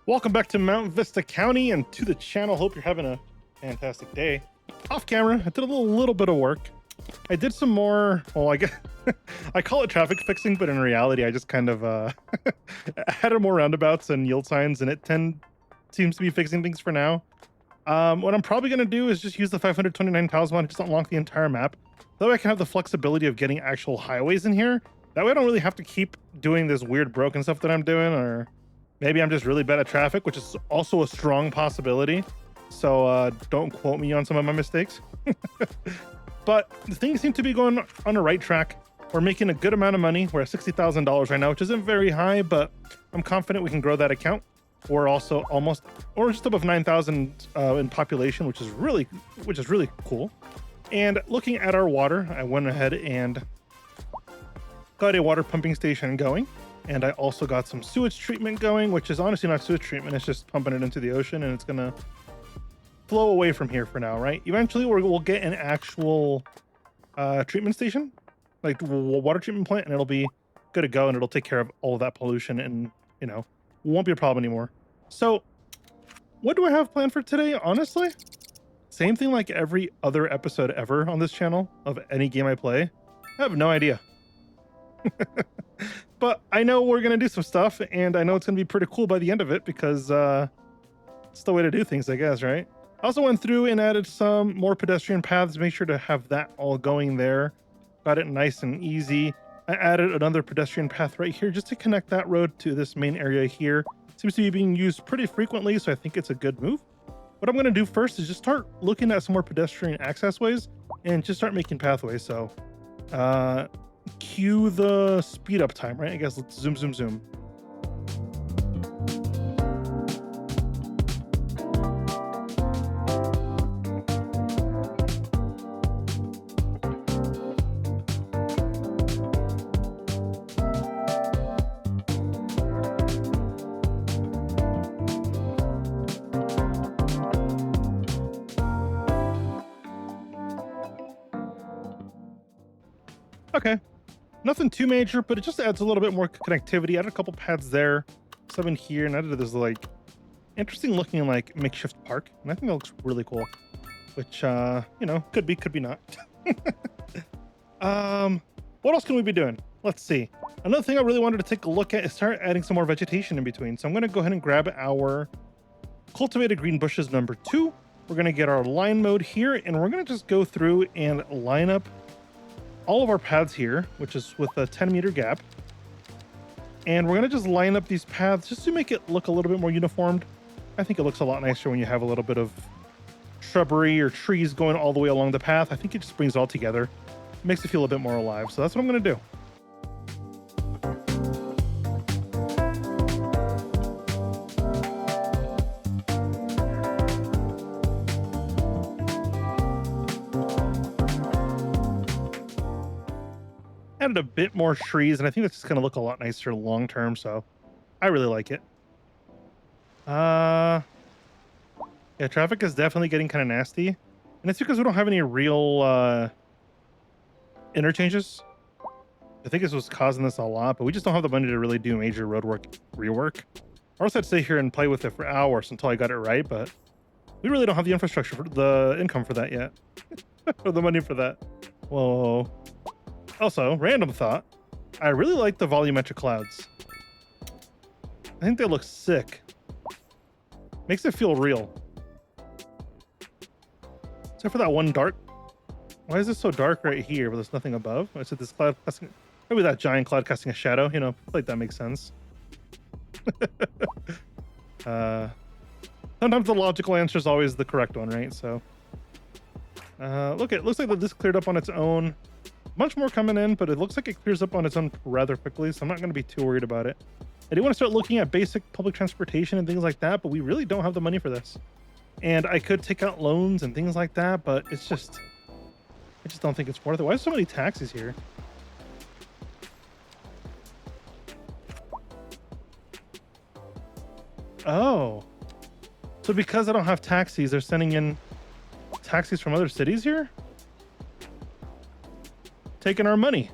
Welcome back to Mount Vista County and to the channel. Hope you're having a fantastic day. Off camera, I did a little bit of work. I did some more, well, I guess I call it traffic fixing, but in reality, I just kind of added more roundabouts and yield signs, and seems to be fixing things for now. What I'm probably going to do is just use the 529 tiles one to just unlock the entire map. That way I can have the flexibility of getting actual highways in here. That way I don't really have to keep doing this weird broken stuff that I'm doing, or maybe I'm just really bad at traffic, which is also a strong possibility. So don't quote me on some of my mistakes. But things seem to be going on the right track. We're making a good amount of money. We're at $60,000 right now, which isn't very high, but I'm confident we can grow that account. We're also almost, or just above 9,000 in population, which is really cool. And looking at our water, I went ahead and got a water pumping station going. And I also got some sewage treatment going, which is honestly not sewage treatment. It's just pumping it into the ocean, and it's going to flow away from here for now, right? Eventually, we'll get an actual treatment station, like water treatment plant, and it'll be good to go, and it'll take care of all of that pollution, and, you know, won't be a problem anymore. So what do I have planned for today? Honestly, same thing like every other episode ever on this channel of any game I play. I have no idea. But I know we're going to do some stuff, and I know it's going to be pretty cool by the end of it, because it's the way to do things, I guess, right? I also went through and added some more pedestrian paths, make sure to have that all going there. Got it nice and easy. I added another pedestrian path right here just to connect that road to this main area here. Seems to be being used pretty frequently, so I think it's a good move. What I'm going to do first is just start looking at some more pedestrian access ways and just start making pathways. So cue the speed up time, right? I guess let's zoom. Okay. Nothing too major, but it just adds a little bit more connectivity. Added a couple pads there, some in here, and added this like interesting looking like makeshift park. And I think that looks really cool, which you know, could be not. What else can we be doing? Let's see. Another thing I really wanted to take a look at is start adding some more vegetation in between. So I'm going to go ahead and grab our cultivated green bushes number 2. We're going to get our line mode here, and we're going to just go through and line up all of our paths here, which is with a 10-meter gap. And we're going to just line up these paths just to make it look a little bit more uniformed. I think it looks a lot nicer when you have a little bit of shrubbery or trees going all the way along the path. I think it just brings it all together. It makes it feel a bit more alive. So that's what I'm going to do. Added a bit more trees, and I think that's just going to look a lot nicer long term, so I really like it. Yeah, traffic is definitely getting kind of nasty, and it's because we don't have any real interchanges. I think this was causing this a lot, but we just don't have the money to really do major rework. Or else I'd sit here and play with it for hours until I got it right, but we really don't have the infrastructure, the income for that yet. Or the money for that. Whoa. Also, random thought, I really like the volumetric clouds. I think they look sick. Makes it feel real. Except for that one dark. Why is it so dark right here, but there's nothing above? Is it this cloud casting? Maybe that giant cloud casting a shadow, you know, like that makes sense. Sometimes the logical answer is always the correct one, right? So, look, it looks like that this cleared up on its own. Much more coming in, but it looks like it clears up on its own rather quickly, so I'm not going to be too worried about it. I do want to start looking at basic public transportation and things like that, but we really don't have the money for this. And I could take out loans and things like that, but it's just, I just don't think it's worth it. Why are so many taxis here? Oh, so because I don't have taxis, they're sending in taxis from other cities here? Taking our money.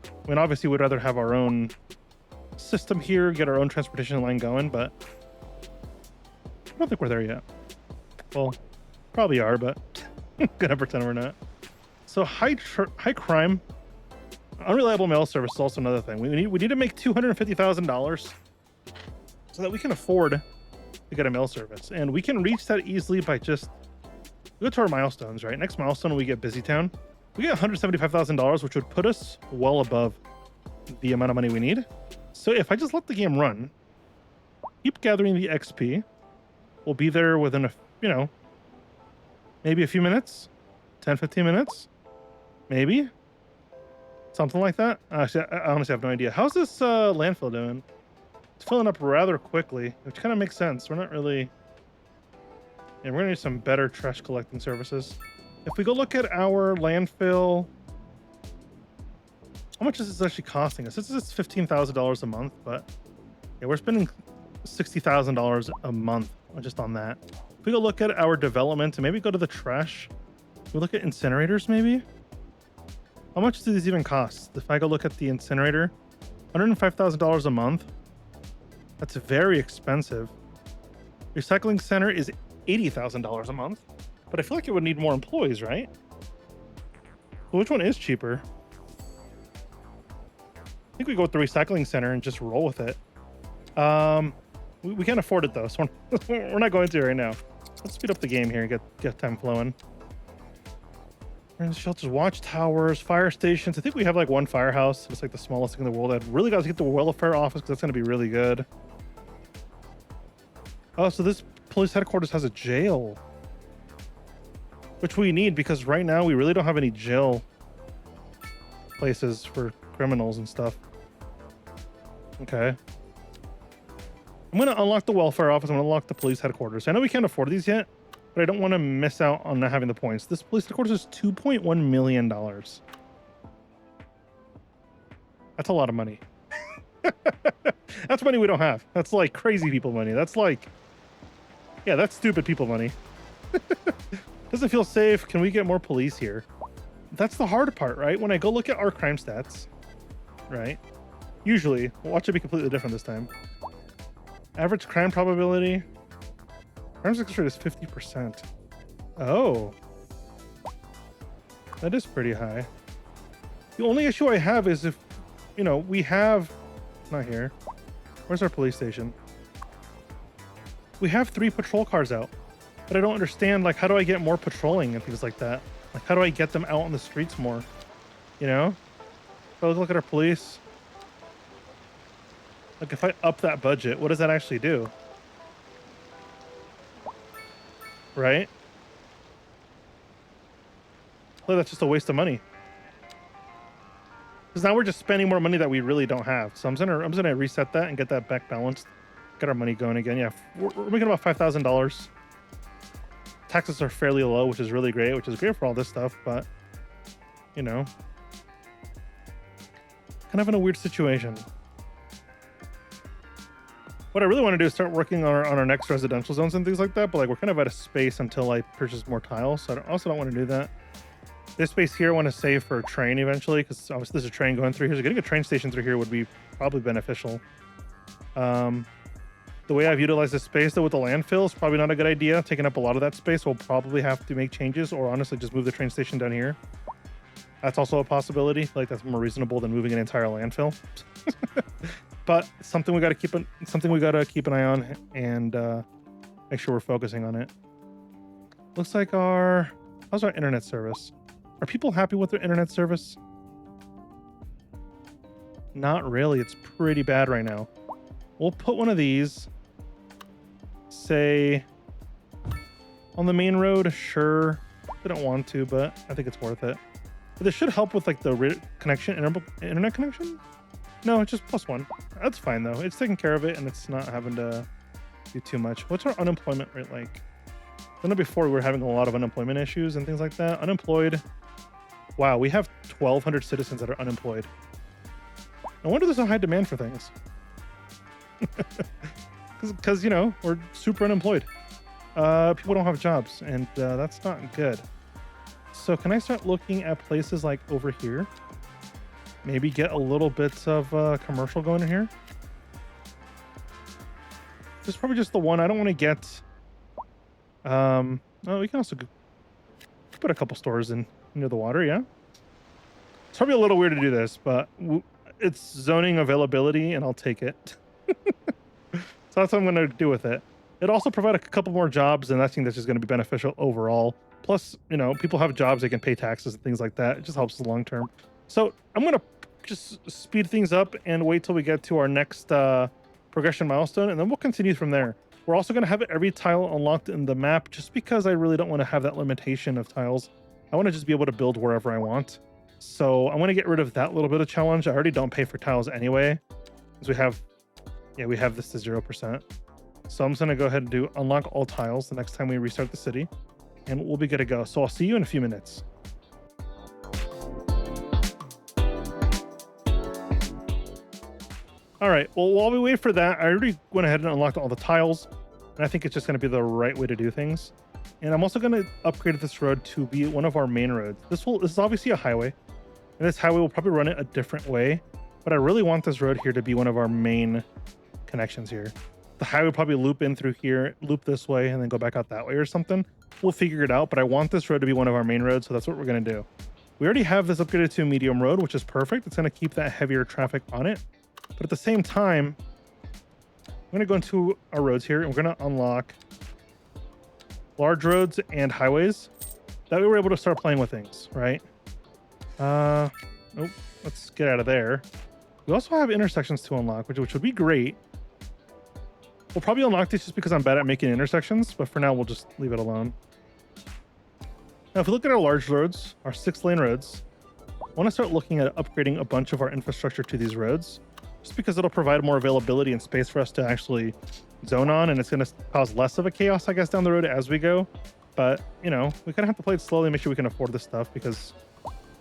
I mean, obviously we'd rather have our own system here, get our own transportation line going, but I don't think we're there yet. Well, probably are, but gonna pretend we're not. So high crime, unreliable mail service is also another thing. We need to make $250,000 so that we can afford to get a mail service, and we can reach that easily by just go to our milestones. Right, next milestone we get Busy Town. We get $175,000, which would put us well above the amount of money we need. So if I just let the game run, keep gathering the XP, we'll be there within a, you know, maybe a few minutes, 10-15 minutes, maybe something like that. Actually, I honestly have no idea. How's this landfill doing? It's filling up rather quickly, which kind of makes sense. We're not really, yeah, we're gonna need some better trash collecting services. If we go look at our landfill, how much is this actually costing us? This is $15,000 a month, but yeah, we're spending $60,000 a month just on that. If we go look at our development and maybe go to the trash, we look at incinerators maybe. How much do these even cost? If I go look at the incinerator, $105,000 a month. That's very expensive. Recycling center is $80,000 a month, but I feel like it would need more employees, right? Well, which one is cheaper? I think we go with the recycling center and just roll with it. We can't afford it though, so we're not going to right now. Let's speed up the game here and get time flowing. Shelters, watchtowers, fire stations. I think we have like one firehouse. It's like the smallest thing in the world. I'd really got to get the welfare office because that's going to be really good. Oh, so this police headquarters has a jail, which we need because right now we really don't have any jail places for criminals and stuff. Okay. I'm going to unlock the welfare office. I'm going to unlock the police headquarters. I know we can't afford these yet, but I don't want to miss out on not having the points. This police headquarters is $2.1 million. That's a lot of money. That's money we don't have. That's like crazy people money. That's like, yeah, that's stupid people money. Doesn't feel safe. Can we get more police here? That's the hard part, right? When I go look at our crime stats, right? Usually, watch it be completely different this time. Average crime probability. Crime success rate is 50%. Oh. That is pretty high. The only issue I have is if, you know, we have, not here. Where's our police station? We have 3 patrol cars out, but I don't understand, like, how do I get more patrolling and things like that? Like, how do I get them out on the streets more? You know? If I look at our police, like, if I up that budget, what does that actually do? Right? Well, that's just a waste of money. Because now we're just spending more money that we really don't have. So I'm gonna reset that and get that back balanced. Get our money going again. Yeah, we're making about $5,000. Taxes are fairly low, which is really great, which is great for all this stuff, but you know, kind of in a weird situation. What I really want to do is start working on our next residential zones and things like that, but like we're kind of out of space until I purchase more tiles, so I also don't want to do that. This space here I want to save for a train eventually, because obviously there's a train going through here, so getting a train station through here would be probably beneficial. The way I've utilized this space though with the landfill is probably not a good idea. Taking up a lot of that space, we'll probably have to make changes, or honestly just move the train station down here. That's also a possibility. Like that's more reasonable than moving an entire landfill. But something we got to keep an eye on and make sure we're focusing on it. Looks like how's our internet service? Are people happy with their internet service? Not really. It's pretty bad right now. We'll put one of these, say, on the main road. Sure, I don't want to, but I think it's worth it. But this should help with like the internet connection. No, it's just +1. That's fine though. It's taking care of it, and it's not having to do too much. What's our unemployment rate like? I know before we were having a lot of unemployment issues and things like that. Unemployed. Wow, we have 1,200 citizens that are unemployed. No wonder there's a high demand for things. Because you know, we're super unemployed. People don't have jobs, and that's not good. So can I start looking at places like over here? Maybe get a little bit of commercial going in here. This is probably just the one. I don't want to get Oh, we can also put a couple stores in near the water. Yeah, it's probably a little weird to do this, but it's zoning availability, and I'll take it. So that's what I'm going to do with it. It also provide a couple more jobs, and I think that's just going to be beneficial overall. Plus, people have jobs, they can pay taxes and things like that. It just helps the long term. So I'm going to just speed things up and wait till we get to our next progression milestone, and then we'll continue from there. We're also going to have every tile unlocked in the map just because I really don't want to have that limitation of tiles. I want to just be able to build wherever I want. So I'm going to get rid of that little bit of challenge. I already don't pay for tiles anyway, because we have this to 0%. So I'm just going to go ahead and do unlock all tiles the next time we restart the city, and we'll be good to go. So I'll see you in a few minutes. All right, well, while we wait for that, I already went ahead and unlocked all the tiles, and I think it's just going to be the right way to do things. And I'm also going to upgrade this road to be one of our main roads. This is obviously a highway, and this highway will probably run it a different way, but I really want this road here to be one of our main connections here. The highway will probably loop in through here, loop this way, and then go back out that way or something. We'll figure it out, but I want this road to be one of our main roads, so that's what we're going to do. We already have this upgraded to a medium road, which is perfect. It's going to keep that heavier traffic on it. But at the same time, I'm going to go into our roads here, and we're going to unlock large roads and highways. That way we're able to start playing with things, right? Oh, let's get out of there. We also have intersections to unlock, which would be great. We'll probably unlock this just because I'm bad at making intersections, but for now, we'll just leave it alone. Now, if we look at our large roads, our 6-lane roads, I want to start looking at upgrading a bunch of our infrastructure to these roads, just because it'll provide more availability and space for us to actually zone on, and it's going to cause less of a chaos, I guess, down the road as we go. But, we kind of have to play it slowly and make sure we can afford this stuff because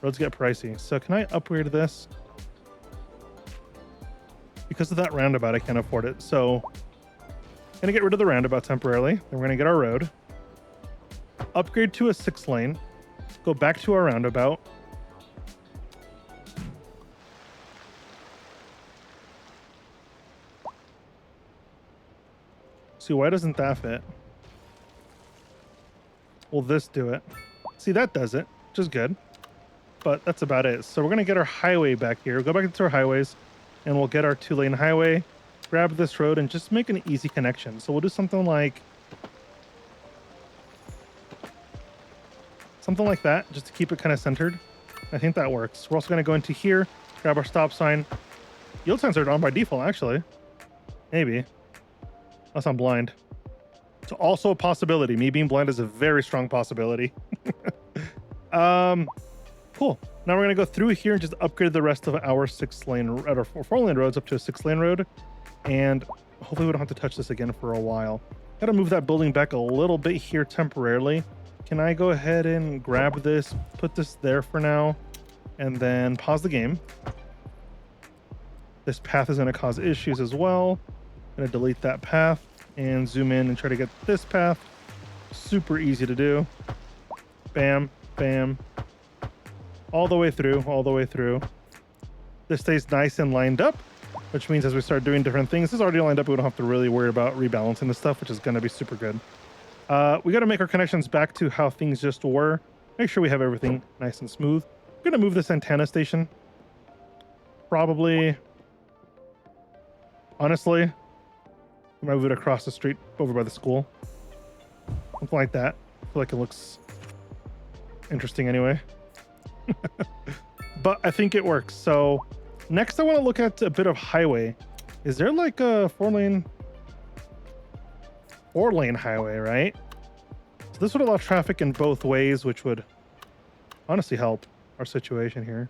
roads get pricey. So can I upgrade this? Because of that roundabout, I can't afford it. So I'm going to get rid of the roundabout temporarily. Then we're going to get our road. Upgrade to a 6-lane. Go back to our roundabout. See, why doesn't that fit? Will this do it? See, that does it, which is good. But that's about it. So we're going to get our highway back here. Go back into our highways, and we'll get our 2-lane highway, grab this road, and just make an easy connection. So we'll do something like that, just to keep it kind of centered. I think that works. We're also going to go into here, grab our stop sign. Yield signs are on by default, actually. Maybe. Unless I'm blind. It's also a possibility. Me being blind is a very strong possibility. Cool. Now we're going to go through here and just upgrade the rest of our 4-lane roads up to a 6-lane road. And hopefully we don't have to touch this again for a while. Got to move that building back a little bit here temporarily. Can I go ahead and grab this, put this there for now, and then pause the game? This path is going to cause issues as well. I'm going to delete that path and zoom in and try to get this path. Super easy to do. Bam, bam. All the way through, all the way through. This stays nice and lined up, which means as we start doing different things, this is already lined up. We don't have to really worry about rebalancing this stuff, which is going to be super good. We got to make our connections back to how things just were. Make sure we have everything nice and smooth. I'm going to move this antenna station. Probably, honestly, I'm going to move it across the street over by the school. Something like that. I feel like it looks interesting anyway. But I think it works. So next I want to look at a bit of highway. Is there like a 4-lane highway, right? So this would allow traffic in both ways, which would honestly help our situation here.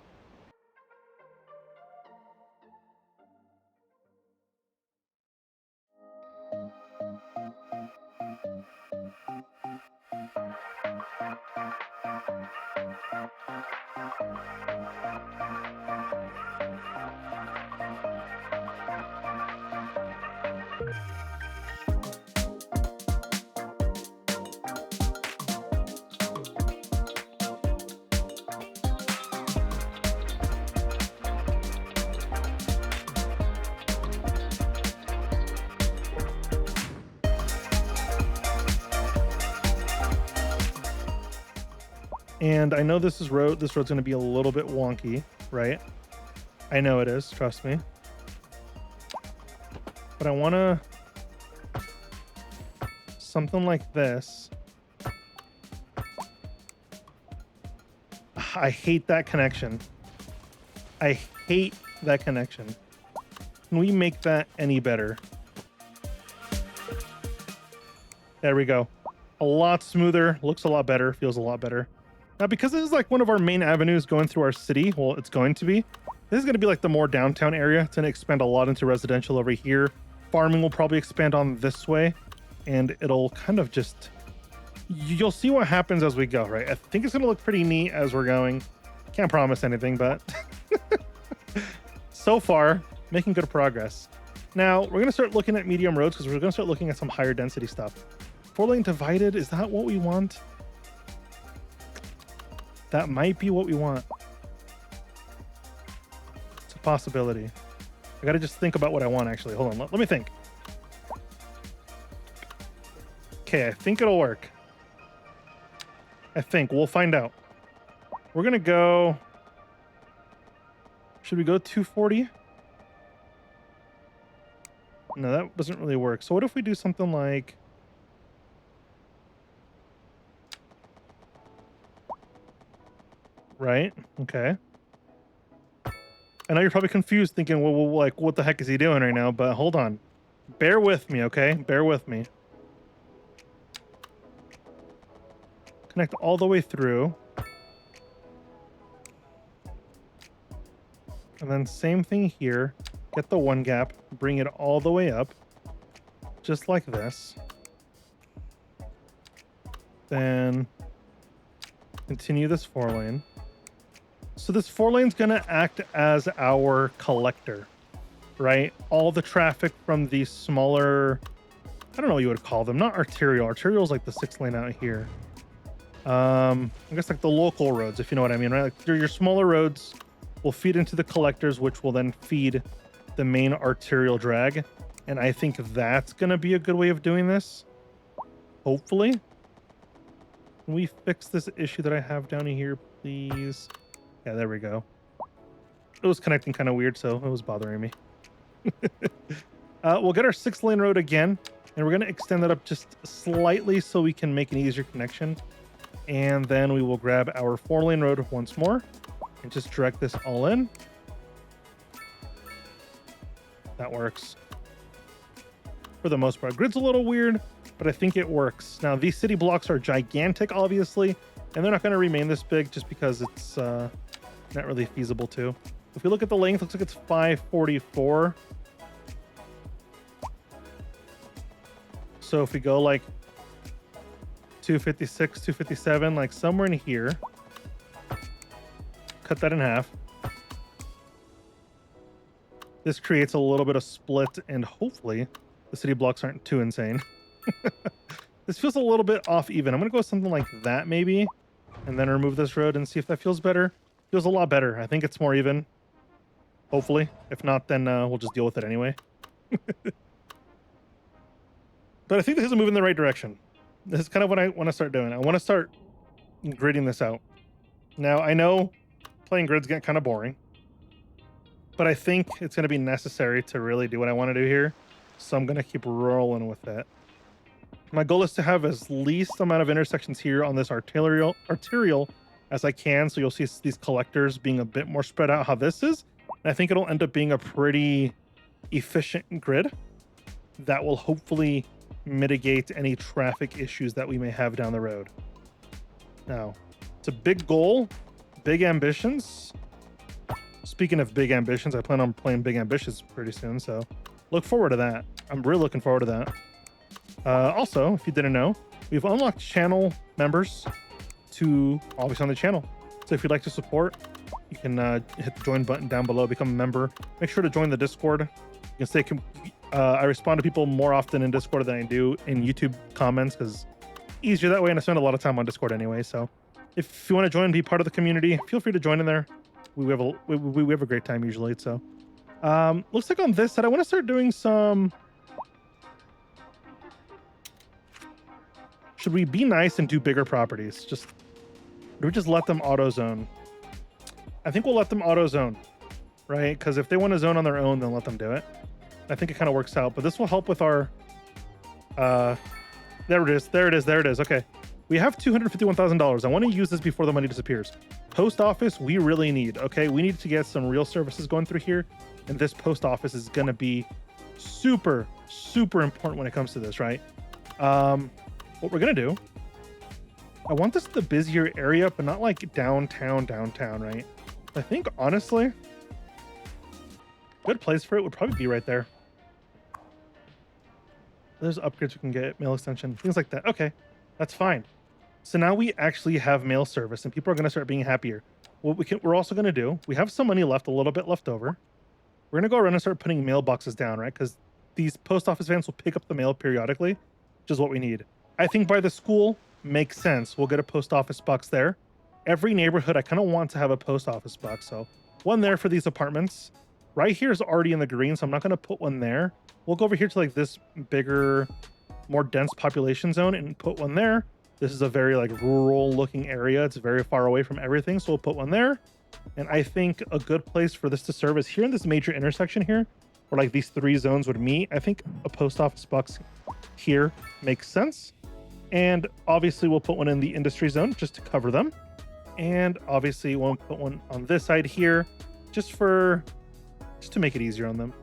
And I know this road's going to be a little bit wonky, right? I know it is, trust me. But I want to something like this. I hate that connection. I hate that connection. Can we make that any better? There we go. A lot smoother, looks a lot better, feels a lot better. Now, because this is like one of our main avenues going through our city, well, it's going to be. This is going to be like the more downtown area. It's going to expand a lot into residential over here. Farming will probably expand on this way, and it'll kind of just... You'll see what happens as we go, right? I think it's going to look pretty neat as we're going. Can't promise anything, but so far, making good progress. Now, we're going to start looking at medium roads because we're going to start looking at some higher density stuff. 4-lane divided, is that what we want? That might be what we want. It's a possibility. I got to just think about what I want, actually. Hold on, let me think. Okay, I think it'll work. I think. We'll find out. We're going to go... Should we go 240? No, that doesn't really work. So what if we do something like... Right? Okay. I know you're probably confused thinking, well, like, what the heck is he doing right now? But hold on. Bear with me, okay? Bear with me. Connect all the way through. And then same thing here. Get the one gap, bring it all the way up. Just like this. Then continue this 4-lane. So this 4-lane's gonna act as our collector, right? All the traffic from these smaller, I don't know what you would call them, not arterial. Arterial is like the 6-lane out here. I guess like the local roads, if you know what I mean, right? Like your smaller roads will feed into the collectors, which will then feed the main arterial drag. And I think that's going to be a good way of doing this. Hopefully. Can we fix this issue that I have down here, please? Yeah, there we go. It was connecting kind of weird, so it was bothering me. We'll get our 6-lane road again, and we're going to extend that up just slightly so we can make an easier connection. And then we will grab our 4-lane road once more and just direct this all in. That works. For the most part. Grid's a little weird, but I think it works. Now, these city blocks are gigantic, obviously, and they're not going to remain this big just because it's not really feasible to. If we look at the length, it looks like it's 544. So if we go like 256, 257, like somewhere in here, cut that in half. This creates a little bit of split, and hopefully the city blocks aren't too insane. This feels a little bit off even. I'm gonna go with something like that maybe, and then remove this road and see if that feels better. Feels a lot better. I think it's more even. Hopefully. If not, then we'll just deal with it anyway. But I think this is a move in the right direction. This is kind of what I want to start doing. I want to start gridding this out. Now, I know playing grids get kind of boring, but I think it's going to be necessary to really do what I want to do here. So I'm going to keep rolling with it. My goal is to have as least amount of intersections here on this arterial as I can. So you'll see these collectors being a bit more spread out how this is. And I think it'll end up being a pretty efficient grid that will hopefully mitigate any traffic issues that we may have down the road. Now, it's a big goal, big ambitions. Speaking of big ambitions, I plan on playing Big Ambitious pretty soon, so look forward to that. I'm really looking forward to that. Also, if you didn't know, we've unlocked channel members to always on the channel. So if you'd like to support, you can hit the join button down below, become a member. Make sure to join the Discord. You can stay. I respond to people more often in Discord than I do in YouTube comments because easier that way, and I spend a lot of time on Discord anyway. So if you want to join and be part of the community, feel free to join in there. We have a great time usually. So looks like on this side, I want to start doing some. Should we be nice and do bigger properties? Just Do we just let them auto zone? I think we'll let them auto zone, right? Because if they want to zone on their own, then let them do it. I think it kind of works out, but this will help with our, there it is, there it is, there it is. Okay. We have $251,000. I want to use this before the money disappears. Post office, we really need, okay? We need to get some real services going through here. And this post office is going to be super, super important when it comes to this, right? What we're going to do, I want this the busier area, but not like downtown, right? I think, honestly, good place for it would probably be right there. There's upgrades we can get, mail extension, things like that. Okay, that's fine. So now we actually have mail service and people are going to start being happier. What we're also going to do, we have some money left, a little bit left over. We're going to go around and start putting mailboxes down, right? Because these post office vans will pick up the mail periodically, which is what we need. I think by the school makes sense. We'll get a post office box there. Every neighborhood, I kind of want to have a post office box. So one there for these apartments. Right here is already in the green, so I'm not going to put one there. We'll go over here to like this bigger, more dense population zone and put one there. This is a very like rural looking area. It's very far away from everything. So we'll put one there. And I think a good place for this to serve is here in this major intersection here, where like these three zones would meet. I think a post office box here makes sense. And obviously we'll put one in the industry zone just to cover them. And obviously we'll put one on this side here just to make it easier on them.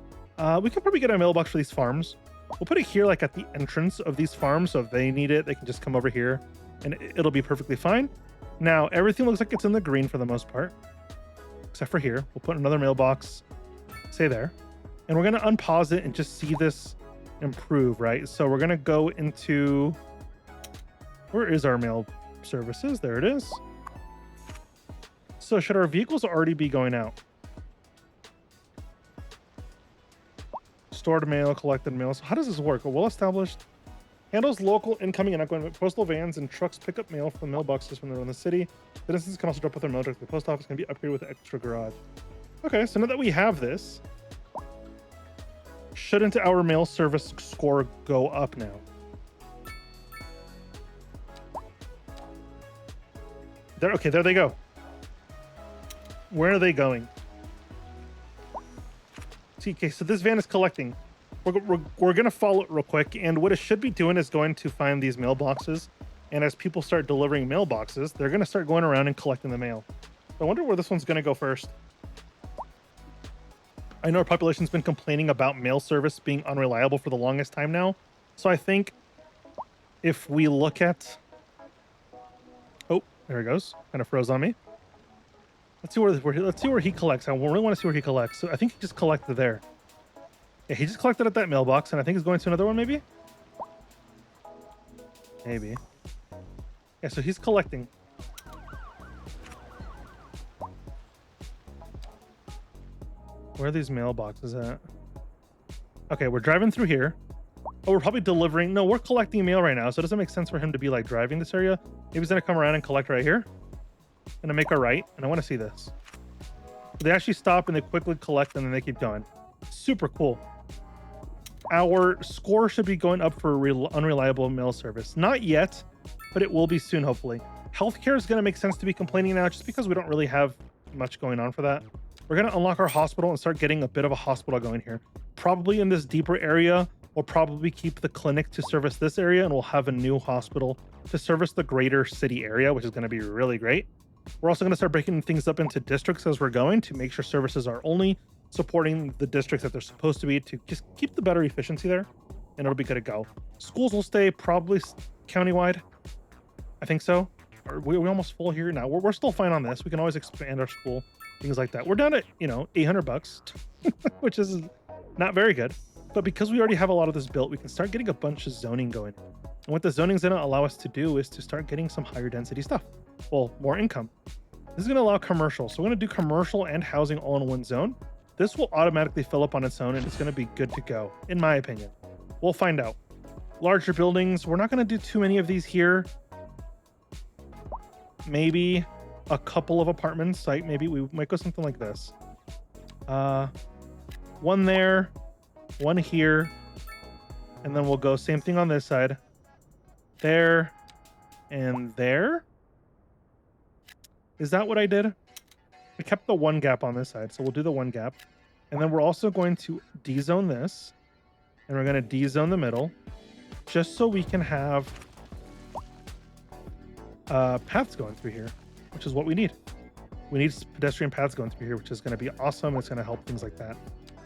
We could probably get a mailbox for these farms. We'll put it here like at the entrance of these farms, so if they need it, they can just come over here and it'll be perfectly fine. Now, everything looks like it's in the green for the most part, except for here. We'll put another mailbox, say there, and we're going to unpause it and just see this improve, right? So we're going to go into, where is our mail services? There it is. So should our vehicles already be going out? Stored mail, collected mail. So how does this work? Well established. Handles local incoming and outgoing postal vans and trucks pick up mail from mailboxes from around the city. Citizens can also drop off their mail directly to the post office, can be upgraded with an extra garage. Okay, so now that we have this, shouldn't our mail service score go up now? Okay, there they go. Where are they going? Okay, so this van is collecting. We're going to follow it real quick. And what it should be doing is going to find these mailboxes. And as people start delivering mailboxes, they're going to start going around and collecting the mail. I wonder where this one's going to go first. I know our population's been complaining about mail service being unreliable for the longest time now. So I think if we look at... Oh, there he goes. Kind of froze on me. Let's see where he collects. I really want to see where he collects. So I think he just collected there. Yeah, he just collected at that mailbox, and I think he's going to another one, maybe? Maybe. Yeah, so he's collecting. Where are these mailboxes at? Okay, we're driving through here. Oh, we're probably delivering. No, we're collecting mail right now, so it doesn't make sense for him to be like driving this area. Maybe he's gonna come around and collect right here. Gonna make a right, and I want to see this. They actually stop and they quickly collect, and then they keep going. Super cool. Our score should be going up for unreliable mail service. Not yet, but it will be soon, hopefully. Healthcare is going to make sense to be complaining now, just because we don't really have much going on for that. We're going to unlock our hospital and start getting a bit of a hospital going here. Probably in this deeper area, we'll probably keep the clinic to service this area, and we'll have a new hospital to service the greater city area, which is going to be really great. We're also going to start breaking things up into districts as we're going to make sure services are only supporting the districts that they're supposed to be, to just keep the better efficiency there, and it'll be good to go. Schools will stay probably countywide. I think so. Are we almost full here? Now we're still fine on this. We can always expand our school, things like that. We're down at, $800, which is not very good. But because we already have a lot of this built, we can start getting a bunch of zoning going. And what the zoning's going to allow us to do is to start getting some higher density stuff. Well, more income. This is going to allow commercial. So we're going to do commercial and housing all in one zone. This will automatically fill up on its own, and it's going to be good to go, in my opinion. We'll find out. Larger buildings. We're not going to do too many of these here. Maybe a couple of apartments. Like maybe we might go something like this. One there, one here, and then we'll go same thing on this side. There and there. Is that what I did? I kept the one gap on this side, so we'll do the one gap. And then we're also going to D-zone this, and we're going to D-zone the middle, just so we can have paths going through here, which is what we need. We need pedestrian paths going through here, which is going to be awesome. It's going to help things like that.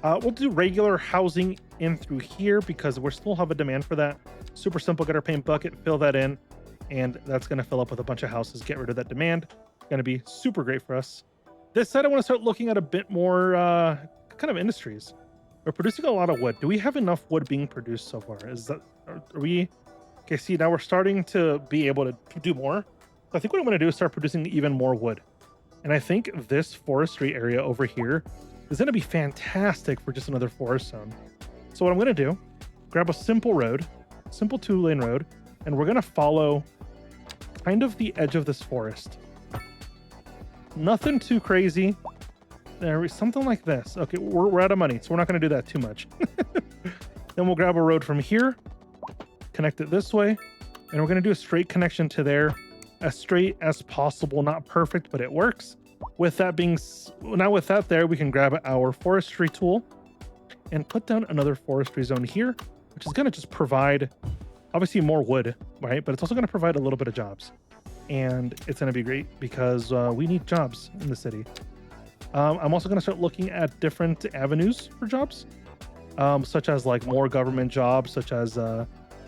We'll do regular housing in through here because we still have a demand for that. Super simple, get our paint bucket, fill that in, and that's going to fill up with a bunch of houses, get rid of that demand. Going to be super great for us. This side, I want to start looking at a bit more kind of industries. We're producing a lot of wood. Do we have enough wood being produced so far? Are we... Okay, see, now we're starting to be able to do more. So I think what I'm going to do is start producing even more wood. And I think this forestry area over here is going to be fantastic for just another forest zone. So what I'm going to do, grab a simple road, simple 2-lane road, and we're going to follow kind of the edge of this forest. Nothing too crazy. There is something like this. Okay, we're out of money, so we're not going to do that too much. Then we'll grab a road from here, connect it this way, and we're going to do a straight connection to there, as straight as possible. Not perfect, but it works. With that being, now with that there, we can grab our forestry tool and put down another forestry zone here, which is going to just provide, obviously, more wood, right? But it's also going to provide a little bit of jobs. And it's going to be great because we need jobs in the city. I'm also going to start looking at different avenues for jobs, such as like more government jobs, such as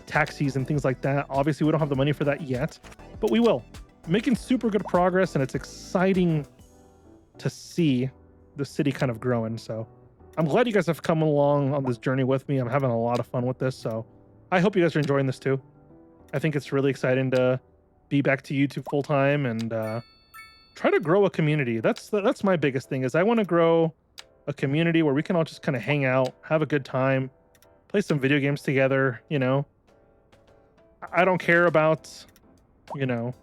taxis and things like that. Obviously, we don't have the money for that yet, but we will. Making super good progress, and it's exciting to see the city kind of growing. So I'm glad you guys have come along on this journey with me. I'm having a lot of fun with this. So I hope you guys are enjoying this too. I think it's really exciting to be back to YouTube full time and try to grow a community. That's my biggest thing, is I want to grow a community where we can all just kind of hang out, have a good time, play some video games together. You know, I don't care about, you know,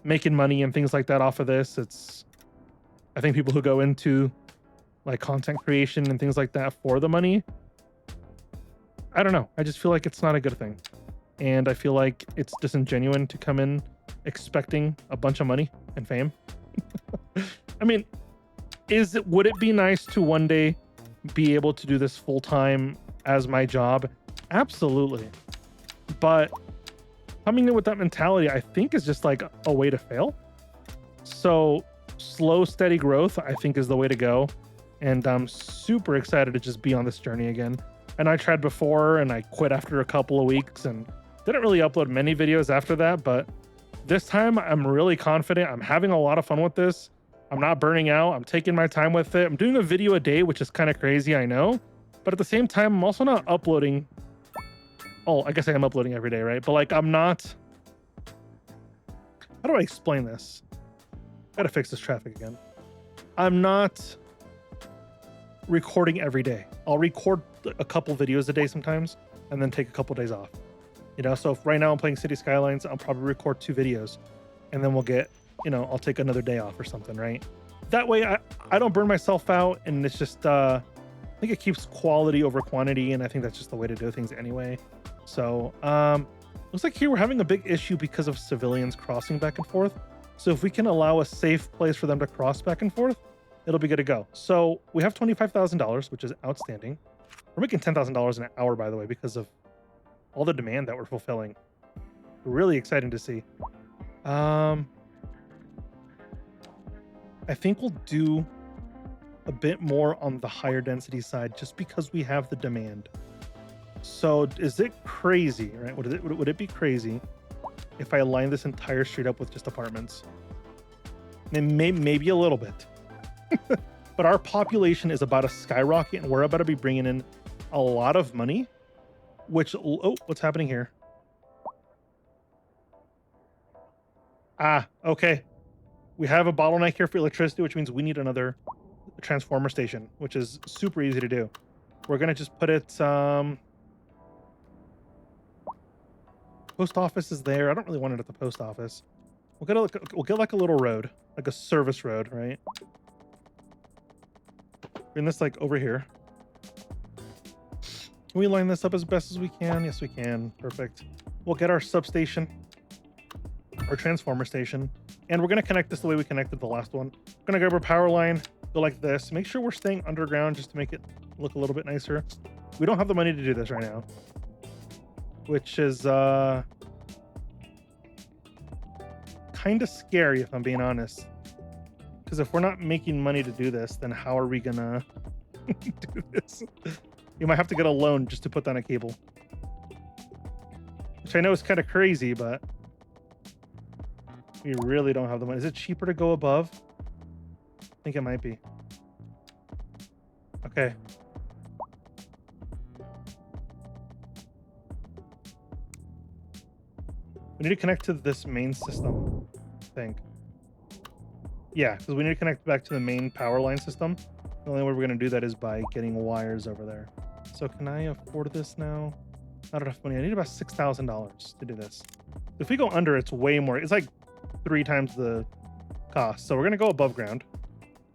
making money and things like that off of this. I think people who go into like content creation and things like that for the money, I don't know. I just feel like it's not a good thing. And I feel like it's disingenuous to come in expecting a bunch of money and fame. I mean, would it be nice to one day be able to do this full time as my job? Absolutely. But coming in with that mentality, I think, is just like a way to fail. So slow, steady growth, I think, is the way to go. And I'm super excited to just be on this journey again. And I tried before and I quit after a couple of weeks and didn't really upload many videos after that. But this time I'm really confident. I'm having a lot of fun with this. I'm not burning out. I'm taking my time with it. I'm doing a video a day, which is kind of crazy, I know. But at the same time, I'm also not uploading. Oh, I guess I am uploading every day, right? But like, I'm not. How do I explain this? Gotta fix this traffic again. I'm not recording every day. I'll record a couple videos a day sometimes and then take a couple days off. You know, so if right now I'm playing City Skylines, I'll probably record 2 videos and then we'll get, you know, I'll take another day off or something, right? That way I don't burn myself out, and it's just, I think it keeps quality over quantity, and I think that's just the way to do things anyway. So, looks like here we're having a big issue because of civilians crossing back and forth. So if we can allow a safe place for them to cross back and forth, it'll be good to go. So we have $25,000, which is outstanding. We're making $10,000 an hour, by the way, because of all the demand that we're fulfilling. Really exciting to see. I think we'll do a bit more on the higher density side just because we have the demand. So is it crazy, right? Would it be crazy if I line this entire street up with just apartments? And maybe a little bit. But our population is about to skyrocket, and we're about to be bringing in a lot of money, which, oh, what's happening here? Ah, okay. We have a bottleneck here for electricity, which means we need another transformer station, which is super easy to do. We're going to just put it, post office is there. I don't really want it at the post office. We'll get like a little road, like a service road, right? Bring this like over here. Can we line this up as best as we can? Yes, we can. Perfect. We'll get our substation, our transformer station. And we're going to connect this the way we connected the last one. We're going to grab our power line, go like this. Make sure we're staying underground just to make it look a little bit nicer. We don't have the money to do this right now, which is kind of scary if I'm being honest. Because if we're not making money to do this, then how are we going to do this? You might have to get a loan just to put down a cable. Which I know is kind of crazy, but we really don't have the money. Is it cheaper to go above? I think it might be. Okay. We need to connect to this main system, I think. Yeah, because we need to connect back to the main power line system. The only way we're going to do that is by getting wires over there. So can I afford this now? Not enough money. I need about $6,000 to do this. If we go under, it's way more. It's like 3 times the cost. So we're going to go above ground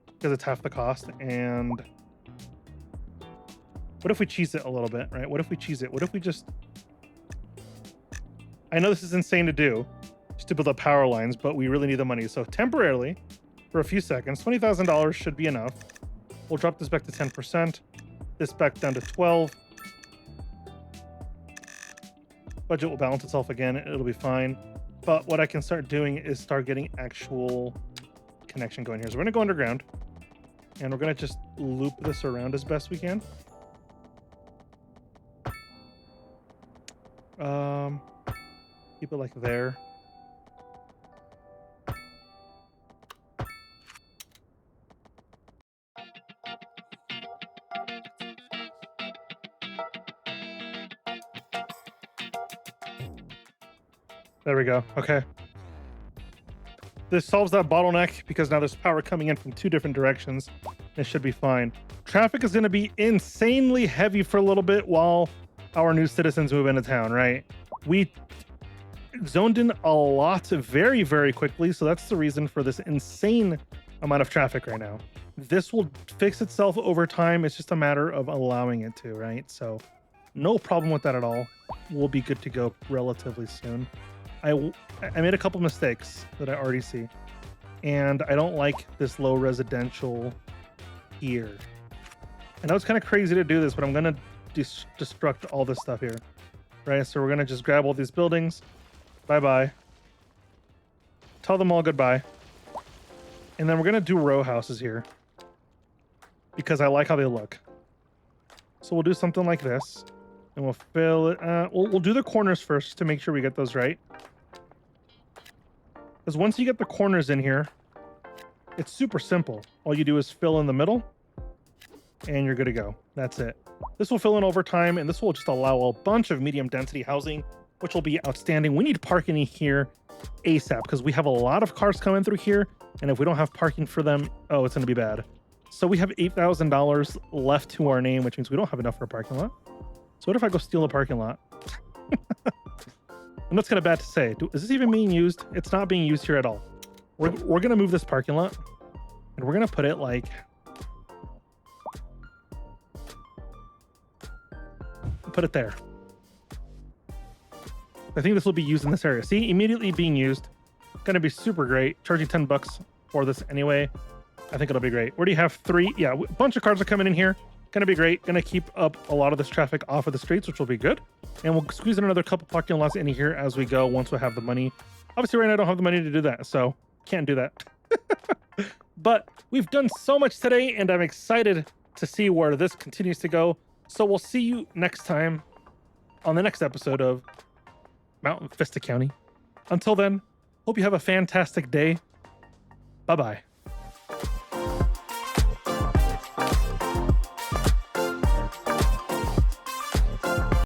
because it's half the cost. And what if we cheese it a little bit, right? What if we cheese it? What if we just... I know this is insane to do, just to build up power lines, but we really need the money. So temporarily, for a few seconds, $20,000 should be enough. We'll drop this back to 10%. This back down to 12. Budget will balance itself again. It'll be fine. But what I can start doing is start getting actual connection going here. So we're going to go underground. And we're going to just loop this around as best we can. Keep it like there. There we go. Okay. This solves that bottleneck because now there's power coming in from 2 different directions. It should be fine. Traffic is going to be insanely heavy for a little bit while our new citizens move into town, right? We zoned in a lot very, very quickly. So that's the reason for this insane amount of traffic right now. This will fix itself over time. It's just a matter of allowing it to, right? So no problem with that at all. We'll be good to go relatively soon. I made a couple mistakes that I already see. And I don't like this low residential here. I know it's kind of crazy to do this, but I'm going to destruct all this stuff here. Right? So we're going to just grab all these buildings. Bye-bye. Tell them all goodbye. And then we're going to do row houses here. Because I like how they look. So we'll do something like this. And we'll fill it. We'll do the corners first to make sure we get those right. Because once you get the corners in here, it's super simple. All you do is fill in the middle. And you're good to go. That's it. This will fill in over time. And this will just allow a bunch of medium density housing, which will be outstanding. We need parking here ASAP because we have a lot of cars coming through here. And if we don't have parking for them, oh, it's going to be bad. So we have $8,000 left to our name, which means we don't have enough for a parking lot. So what if I go steal a parking lot? And that's kind of bad to say. Is this even being used? It's not being used here at all. We're going to move this parking lot. And we're going to put it like... Put it there. I think this will be used in this area. See, immediately being used. Going to be super great. Charging $10 for this anyway. I think it'll be great. Where do you have 3? Yeah, a bunch of cars are coming in here. Going to be great. Going to keep up a lot of this traffic off of the streets, which will be good. And we'll squeeze in another couple parking lots in here as we go once we have the money. Obviously, right now I don't have the money to do that, so can't do that. But we've done so much today, and I'm excited to see where this continues to go. So we'll see you next time on the next episode of Vista County. Until then, hope you have a fantastic day. Bye-bye.